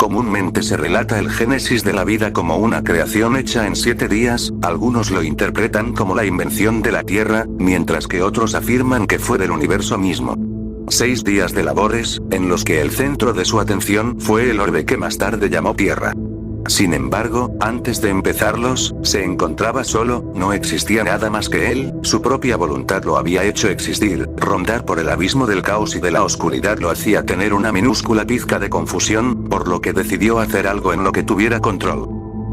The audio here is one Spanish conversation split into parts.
Comúnmente se relata el génesis de la vida como una creación hecha en 7 días, algunos lo interpretan como la invención de la Tierra, mientras que otros afirman que fue del universo mismo. 6 días de labores, en los que el centro de su atención fue el orbe que más tarde llamó Tierra. Sin embargo, antes de empezarlos, se encontraba solo, no existía nada más que él, su propia voluntad lo había hecho existir, rondar por el abismo del caos y de la oscuridad lo hacía tener una minúscula pizca de confusión, por lo que decidió hacer algo en lo que tuviera control.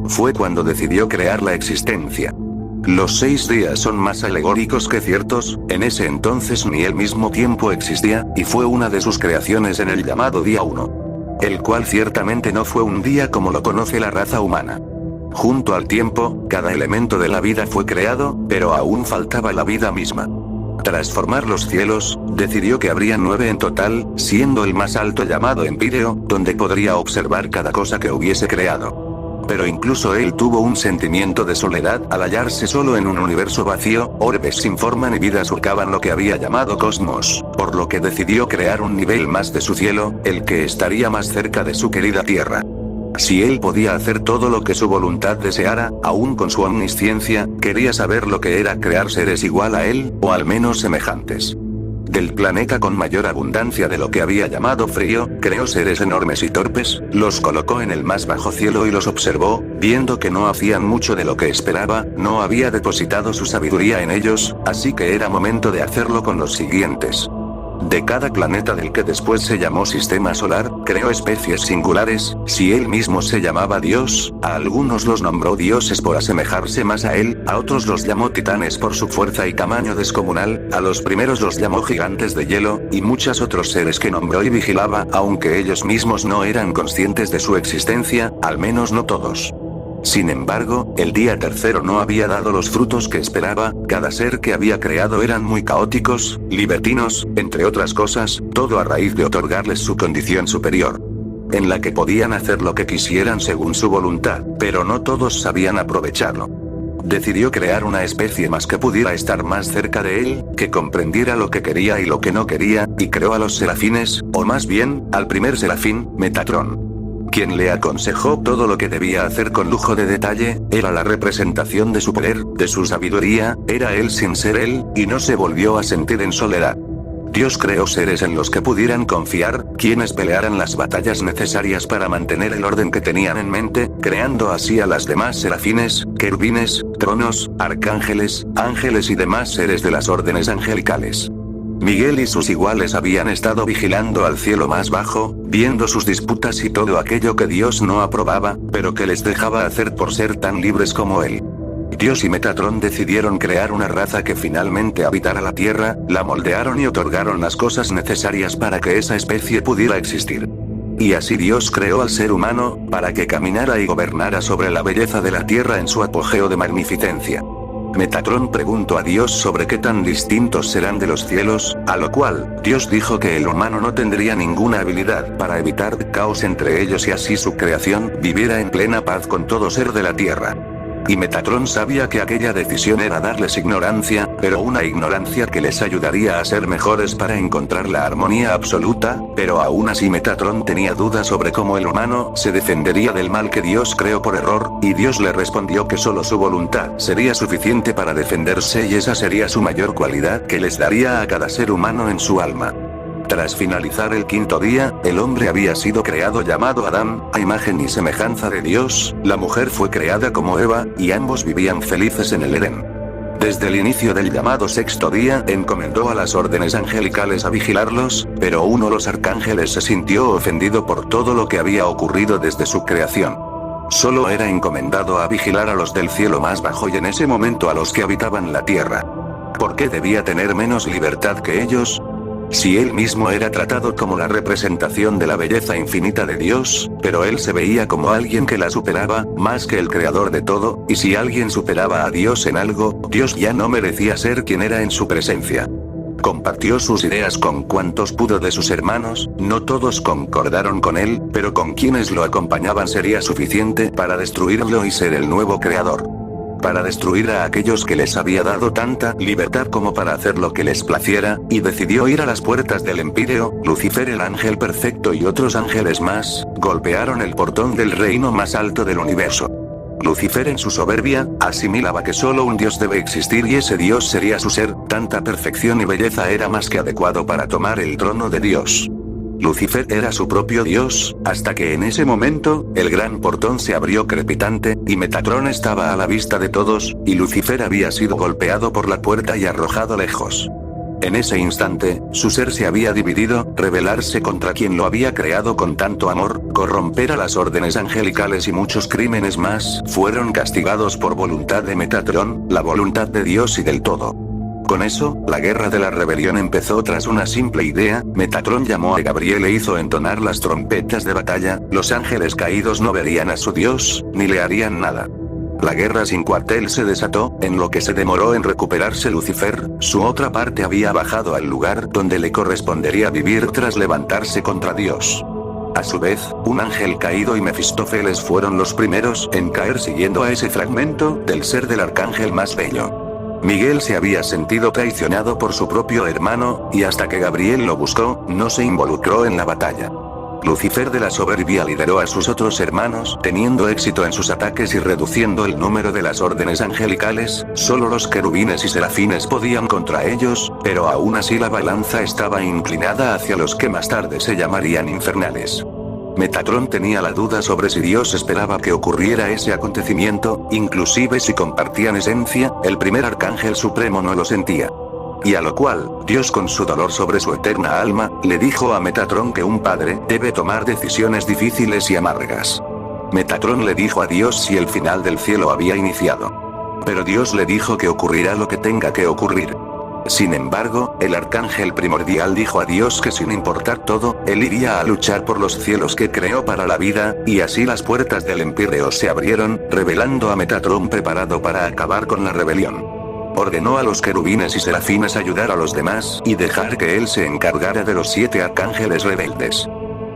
Fue cuando decidió crear la existencia. Los 6 días son más alegóricos que ciertos, en ese entonces ni el mismo tiempo existía, y fue una de sus creaciones en el llamado día 1. El cual ciertamente no fue un día como lo conoce la raza humana. Junto al tiempo, cada elemento de la vida fue creado, pero aún faltaba la vida misma. Tras formar los cielos, decidió que habría 9 en total, siendo el más alto llamado Empíreo, donde podría observar cada cosa que hubiese creado. Pero incluso él tuvo un sentimiento de soledad al hallarse solo en un universo vacío, orbes sin forma ni vida surcaban lo que había llamado cosmos, por lo que decidió crear un nivel más de su cielo, el que estaría más cerca de su querida Tierra. Si él podía hacer todo lo que su voluntad deseara, aún con su omnisciencia, quería saber lo que era crear seres igual a él, o al menos semejantes. Del planeta con mayor abundancia de lo que había llamado frío, creó seres enormes y torpes, los colocó en el más bajo cielo y los observó, viendo que no hacían mucho de lo que esperaba, no había depositado su sabiduría en ellos, así que era momento de hacerlo con los siguientes. De cada planeta del que después se llamó Sistema Solar, creó especies singulares, si él mismo se llamaba Dios, a algunos los nombró dioses por asemejarse más a él, a otros los llamó titanes por su fuerza y tamaño descomunal, a los primeros los llamó gigantes de hielo, y muchos otros seres que nombró y vigilaba, aunque ellos mismos no eran conscientes de su existencia, al menos no todos. Sin embargo, el día tercero no había dado los frutos que esperaba, cada ser que había creado eran muy caóticos, libertinos, entre otras cosas, todo a raíz de otorgarles su condición superior, en la que podían hacer lo que quisieran según su voluntad, pero no todos sabían aprovecharlo. Decidió crear una especie más que pudiera estar más cerca de él, que comprendiera lo que quería y lo que no quería, y creó a los serafines, o más bien, al primer serafín, Metatrón, quien le aconsejó todo lo que debía hacer con lujo de detalle, era la representación de su poder, de su sabiduría, era él sin ser él, y no se volvió a sentir en soledad. Dios creó seres en los que pudieran confiar, quienes pelearan las batallas necesarias para mantener el orden que tenían en mente, creando así a las demás serafines, querubines, tronos, arcángeles, ángeles y demás seres de las órdenes angelicales. Miguel y sus iguales habían estado vigilando al cielo más bajo, viendo sus disputas y todo aquello que Dios no aprobaba, pero que les dejaba hacer por ser tan libres como él. Dios y Metatrón decidieron crear una raza que finalmente habitara la Tierra, la moldearon y otorgaron las cosas necesarias para que esa especie pudiera existir. Y así Dios creó al ser humano, para que caminara y gobernara sobre la belleza de la Tierra en su apogeo de magnificencia. Metatrón preguntó a Dios sobre qué tan distintos serán de los cielos, a lo cual, Dios dijo que el humano no tendría ninguna habilidad para evitar caos entre ellos y así su creación viviera en plena paz con todo ser de la tierra. Y Metatrón sabía que aquella decisión era darles ignorancia, pero una ignorancia que les ayudaría a ser mejores para encontrar la armonía absoluta, pero aún así Metatrón tenía dudas sobre cómo el humano se defendería del mal que Dios creó por error, y Dios le respondió que solo su voluntad sería suficiente para defenderse y esa sería su mayor cualidad que les daría a cada ser humano en su alma. Tras finalizar el quinto día, el hombre había sido creado llamado Adán, a imagen y semejanza de Dios, la mujer fue creada como Eva, y ambos vivían felices en el Edén. Desde el inicio del llamado sexto día, encomendó a las órdenes angelicales a vigilarlos, pero uno de los arcángeles se sintió ofendido por todo lo que había ocurrido desde su creación. Solo era encomendado a vigilar a los del cielo más bajo y en ese momento a los que habitaban la tierra. ¿Por qué debía tener menos libertad que ellos? Si él mismo era tratado como la representación de la belleza infinita de Dios, pero él se veía como alguien que la superaba, más que el creador de todo, y si alguien superaba a Dios en algo, Dios ya no merecía ser quien era en su presencia. Compartió sus ideas con cuantos pudo de sus hermanos, no todos concordaron con él, pero con quienes lo acompañaban sería suficiente para destruirlo y ser el nuevo creador. para destruir a aquellos que les había dado tanta libertad como para hacer lo que les placiera, y decidió ir a las puertas del Empíreo. Lucifer, el ángel perfecto, y otros ángeles más, golpearon el portón del reino más alto del universo. Lucifer, en su soberbia, asimilaba que solo un dios debe existir y ese dios sería su ser. Tanta perfección y belleza era más que adecuado para tomar el trono de Dios. Lucifer era su propio dios, hasta que en ese momento, el gran portón se abrió crepitante, y Metatron estaba a la vista de todos, y Lucifer había sido golpeado por la puerta y arrojado lejos. En ese instante, su ser se había dividido. Rebelarse contra quien lo había creado con tanto amor, corromper a las órdenes angelicales y muchos crímenes más, fueron castigados por voluntad de Metatron, la voluntad de Dios y del todo. Con eso, la guerra de la rebelión empezó tras una simple idea. Metatron llamó a Gabriel e hizo entonar las trompetas de batalla. Los ángeles caídos no verían a su dios, ni le harían nada. La guerra sin cuartel se desató. En lo que se demoró en recuperarse Lucifer, su otra parte había bajado al lugar donde le correspondería vivir tras levantarse contra Dios. A su vez, un ángel caído y Mefistófeles fueron los primeros en caer siguiendo a ese fragmento del ser del arcángel más bello. Miguel se había sentido traicionado por su propio hermano, y hasta que Gabriel lo buscó, no se involucró en la batalla. Lucifer de la soberbia lideró a sus otros hermanos, teniendo éxito en sus ataques y reduciendo el número de las órdenes angelicales. Solo los querubines y serafines podían contra ellos, pero aún así la balanza estaba inclinada hacia los que más tarde se llamarían infernales. Metatron tenía la duda sobre si Dios esperaba que ocurriera ese acontecimiento, inclusive si compartían esencia. El primer arcángel supremo no lo sentía. Y a lo cual, Dios, con su dolor sobre su eterna alma, le dijo a Metatron que un padre debe tomar decisiones difíciles y amargas. Metatron le dijo a Dios si el final del cielo había iniciado. Pero Dios le dijo que ocurrirá lo que tenga que ocurrir. Sin embargo, el arcángel primordial dijo a Dios que sin importar todo, él iría a luchar por los cielos que creó para la vida, y así las puertas del Empíreo se abrieron, revelando a Metatron preparado para acabar con la rebelión. Ordenó a los querubines y serafines ayudar a los demás, y dejar que él se encargara de los 7 arcángeles rebeldes.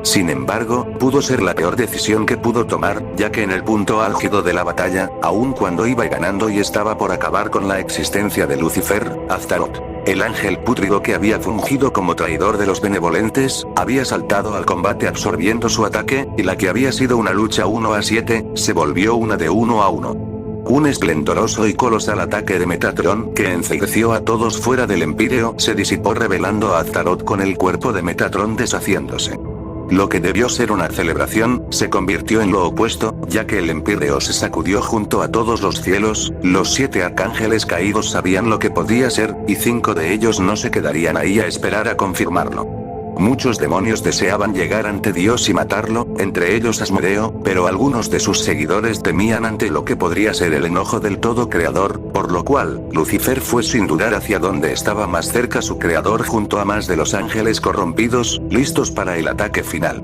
Sin embargo, pudo ser la peor decisión que pudo tomar, ya que en el punto álgido de la batalla, aun cuando iba ganando y estaba por acabar con la existencia de Lucifer, Astaroth, el ángel pútrido que había fungido como traidor de los benevolentes, había saltado al combate absorbiendo su ataque, y la que había sido una lucha 1-7, se volvió una de 1-1. Un esplendoroso y colosal ataque de Metatron, que encegueció a todos fuera del Empíreo, se disipó revelando a Astaroth con el cuerpo de Metatron deshaciéndose. Lo que debió ser una celebración, se convirtió en lo opuesto, ya que el Empíreo se sacudió junto a todos los cielos. Los 7 arcángeles caídos sabían lo que podía ser, y 5 de ellos no se quedarían ahí a esperar a confirmarlo. Muchos demonios deseaban llegar ante Dios y matarlo, entre ellos Asmodeo, pero algunos de sus seguidores temían ante lo que podría ser el enojo del todo creador, por lo cual, Lucifer fue sin dudar hacia donde estaba más cerca su creador junto a más de los ángeles corrompidos, listos para el ataque final.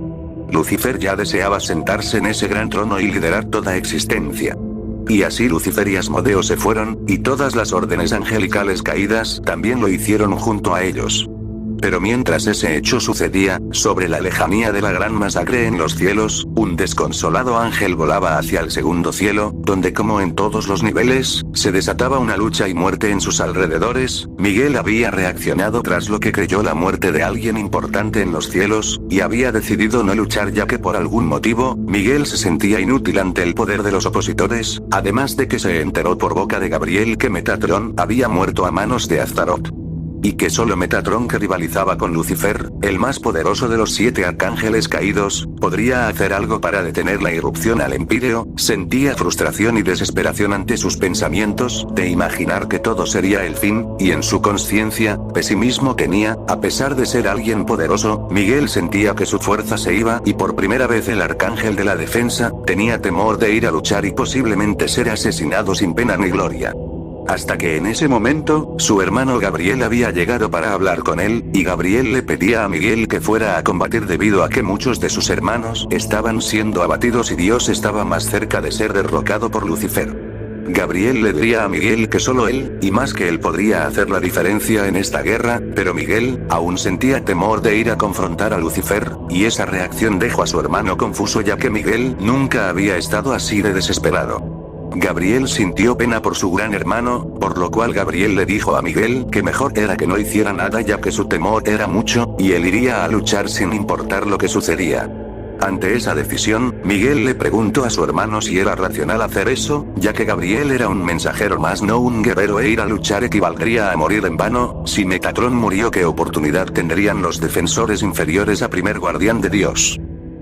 Lucifer ya deseaba sentarse en ese gran trono y liderar toda existencia. Y así Lucifer y Asmodeo se fueron, y todas las órdenes angelicales caídas también lo hicieron junto a ellos. Pero mientras ese hecho sucedía, sobre la lejanía de la gran masacre en los cielos, un desconsolado ángel volaba hacia el segundo cielo, donde como en todos los niveles, se desataba una lucha y muerte en sus alrededores. Miguel había reaccionado tras lo que creyó la muerte de alguien importante en los cielos, y había decidido no luchar ya que por algún motivo, Miguel se sentía inútil ante el poder de los opositores, además de que se enteró por boca de Gabriel que Metatron había muerto a manos de Astaroth. Y que solo Metatron, que rivalizaba con Lucifer, el más poderoso de los 7 arcángeles caídos, podría hacer algo para detener la irrupción al Empíreo. Sentía frustración y desesperación ante sus pensamientos, de imaginar que todo sería el fin, y en su conciencia, pesimismo tenía. A pesar de ser alguien poderoso, Miguel sentía que su fuerza se iba, y por primera vez el arcángel de la defensa, tenía temor de ir a luchar y posiblemente ser asesinado sin pena ni gloria. Hasta que en ese momento, su hermano Gabriel había llegado para hablar con él, y Gabriel le pedía a Miguel que fuera a combatir debido a que muchos de sus hermanos estaban siendo abatidos y Dios estaba más cerca de ser derrocado por Lucifer. Gabriel le diría a Miguel que solo él, y más que él, podría hacer la diferencia en esta guerra, pero Miguel aún sentía temor de ir a confrontar a Lucifer, y esa reacción dejó a su hermano confuso ya que Miguel nunca había estado así de desesperado. Gabriel sintió pena por su gran hermano, por lo cual Gabriel le dijo a Miguel que mejor era que no hiciera nada ya que su temor era mucho, y él iría a luchar sin importar lo que sucedía. Ante esa decisión, Miguel le preguntó a su hermano si era racional hacer eso, ya que Gabriel era un mensajero más no un guerrero e ir a luchar equivaldría a morir en vano. Si Metatron murió, ¿qué oportunidad tendrían los defensores inferiores a primer guardián de Dios?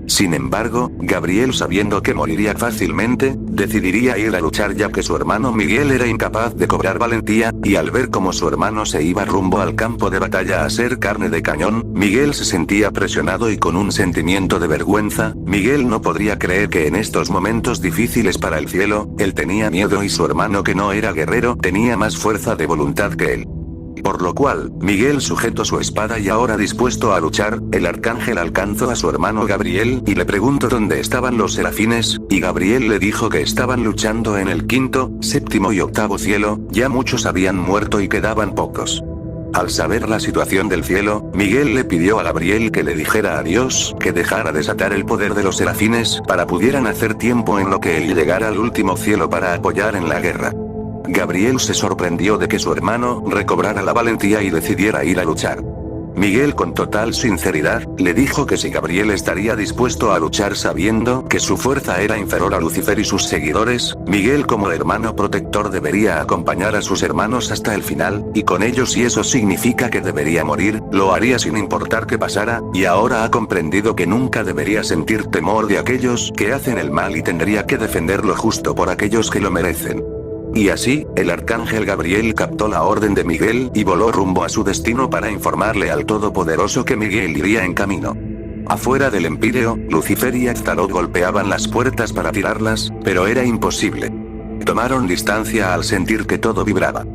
Sin embargo, Gabriel, sabiendo que moriría fácilmente, decidiría ir a luchar ya que su hermano Miguel era incapaz de cobrar valentía, y al ver cómo su hermano se iba rumbo al campo de batalla a ser carne de cañón, Miguel se sentía presionado y con un sentimiento de vergüenza. Miguel no podría creer que en estos momentos difíciles para el cielo, él tenía miedo y su hermano, que no era guerrero, tenía más fuerza de voluntad que él. Por lo cual, Miguel sujetó su espada y ahora dispuesto a luchar, el arcángel alcanzó a su hermano Gabriel y le preguntó dónde estaban los serafines, y Gabriel le dijo que estaban luchando en el quinto, séptimo y octavo cielo, ya muchos habían muerto y quedaban pocos. Al saber la situación del cielo, Miguel le pidió a Gabriel que le dijera a Dios que dejara desatar el poder de los serafines para pudieran hacer tiempo en lo que él llegara al último cielo para apoyar en la guerra. Gabriel se sorprendió de que su hermano recobrara la valentía y decidiera ir a luchar. Miguel, con total sinceridad, le dijo que si Gabriel estaría dispuesto a luchar sabiendo que su fuerza era inferior a Lucifer y sus seguidores, Miguel como hermano protector debería acompañar a sus hermanos hasta el final, y con ellos si eso significa que debería morir, lo haría sin importar qué pasara, y ahora ha comprendido que nunca debería sentir temor de aquellos que hacen el mal y tendría que defender lo justo por aquellos que lo merecen. Y así, el arcángel Gabriel captó la orden de Miguel y voló rumbo a su destino para informarle al Todopoderoso que Miguel iría en camino. Afuera del Empíreo, Lucifer y Astaroth golpeaban las puertas para tirarlas, pero era imposible. Tomaron distancia al sentir que todo vibraba.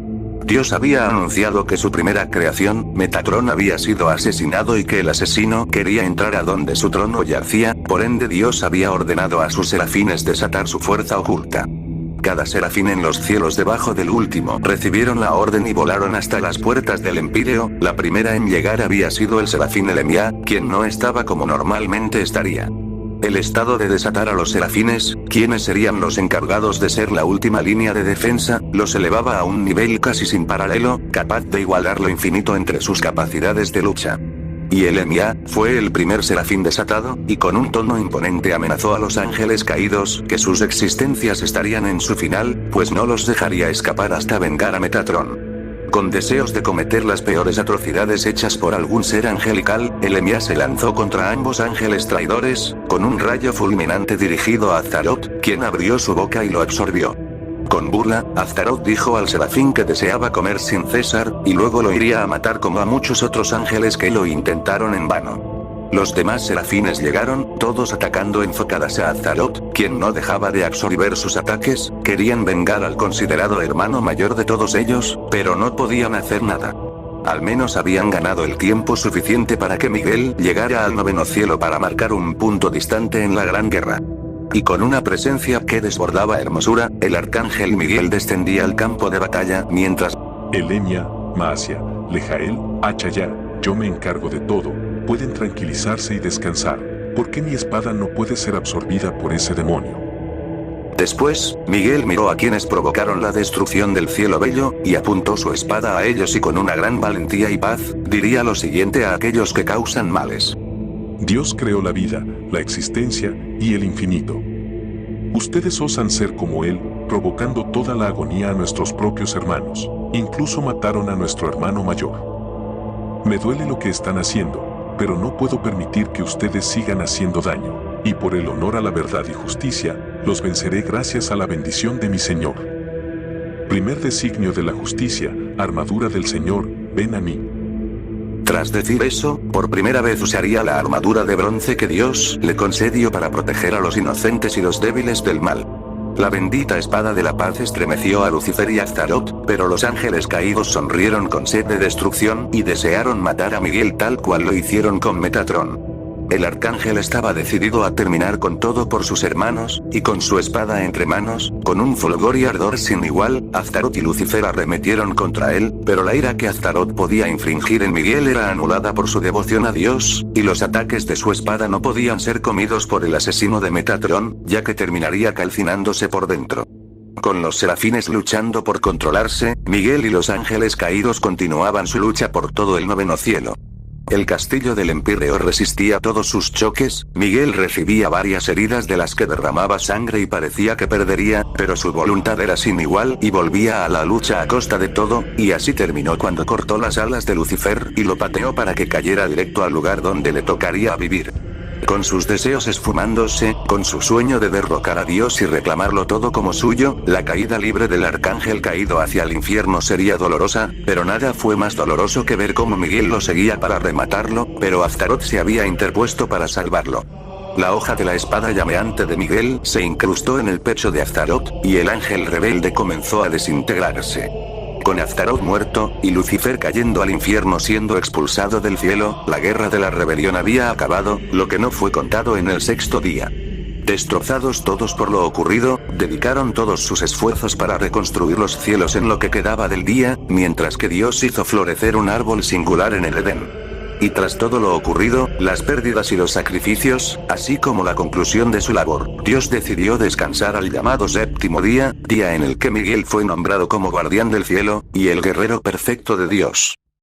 Dios había anunciado que su primera creación, Metatron, había sido asesinado y que el asesino quería entrar a donde su trono yacía, por ende Dios había ordenado a sus serafines desatar su fuerza oculta. Cada serafín en los cielos debajo del último recibieron la orden y volaron hasta las puertas del Empíreo. La primera en llegar había sido el serafín Elemia, quien no estaba como normalmente estaría. El estado de desatar a los serafines, quienes serían los encargados de ser la última línea de defensa, los elevaba a un nivel casi sin paralelo, capaz de igualar lo infinito entre sus capacidades de lucha. Y Elemia fue el primer serafín desatado, y con un tono imponente amenazó a los ángeles caídos que sus existencias estarían en su final, pues no los dejaría escapar hasta vengar a Metatron. Con deseos de cometer las peores atrocidades hechas por algún ser angelical, Elemia se lanzó contra ambos ángeles traidores, con un rayo fulminante dirigido a Astaroth, quien abrió su boca y lo absorbió. Con burla, Astaroth dijo al serafín que deseaba comer sin cesar, y luego lo iría a matar como a muchos otros ángeles que lo intentaron en vano. Los demás serafines llegaron, todos atacando enfocadas a Astaroth, quien no dejaba de absorber sus ataques. Querían vengar al considerado hermano mayor de todos ellos, pero no podían hacer nada. Al menos habían ganado el tiempo suficiente para que Miguel llegara al noveno cielo para marcar un punto distante en la gran guerra. Y con una presencia que desbordaba hermosura, el arcángel Miguel descendía al campo de batalla, mientras Elemia, Maasia, Lejael, Achaya, yo me encargo de todo, pueden tranquilizarse y descansar, porque mi espada no puede ser absorbida por ese demonio. Después, Miguel miró a quienes provocaron la destrucción del cielo bello, y apuntó su espada a ellos y con una gran valentía y paz, diría lo siguiente a aquellos que causan males. Dios creó la vida, la existencia, y el infinito. Ustedes osan ser como Él, provocando toda la agonía a nuestros propios hermanos. Incluso mataron a nuestro hermano mayor. Me duele lo que están haciendo, pero no puedo permitir que ustedes sigan haciendo daño. Y por el honor a la verdad y justicia, los venceré gracias a la bendición de mi Señor. Primer designio de la justicia, armadura del Señor, ven a mí. Tras decir eso, por primera vez usaría la armadura de bronce que Dios le concedió para proteger a los inocentes y los débiles del mal. La bendita espada de la paz estremeció a Lucifer y a Astaroth, pero los ángeles caídos sonrieron con sed de destrucción y desearon matar a Miguel tal cual lo hicieron con Metatron. El arcángel estaba decidido a terminar con todo por sus hermanos, y con su espada entre manos, con un fulgor y ardor sin igual, Astaroth y Lucifer arremetieron contra él, pero la ira que Astaroth podía infringir en Miguel era anulada por su devoción a Dios, y los ataques de su espada no podían ser comidos por el asesino de Metatron, ya que terminaría calcinándose por dentro. Con los serafines luchando por controlarse, Miguel y los ángeles caídos continuaban su lucha por todo el noveno cielo. El castillo del Empíreo resistía todos sus choques, Miguel recibía varias heridas de las que derramaba sangre y parecía que perdería, pero su voluntad era sin igual y volvía a la lucha a costa de todo, y así terminó cuando cortó las alas de Lucifer y lo pateó para que cayera directo al lugar donde le tocaría vivir. Con sus deseos esfumándose, con su sueño de derrocar a Dios y reclamarlo todo como suyo, la caída libre del arcángel caído hacia el infierno sería dolorosa, pero nada fue más doloroso que ver cómo Miguel lo seguía para rematarlo, pero Astaroth se había interpuesto para salvarlo. La hoja de la espada llameante de Miguel se incrustó en el pecho de Astaroth, y el ángel rebelde comenzó a desintegrarse. Con Astaroth muerto, y Lucifer cayendo al infierno siendo expulsado del cielo, la guerra de la rebelión había acabado, lo que no fue contado en el sexto día. Destrozados todos por lo ocurrido, dedicaron todos sus esfuerzos para reconstruir los cielos en lo que quedaba del día, mientras que Dios hizo florecer un árbol singular en el Edén. Y tras todo lo ocurrido, las pérdidas y los sacrificios, así como la conclusión de su labor, Dios decidió descansar al llamado séptimo día, día en el que Miguel fue nombrado como guardián del cielo, y el guerrero perfecto de Dios.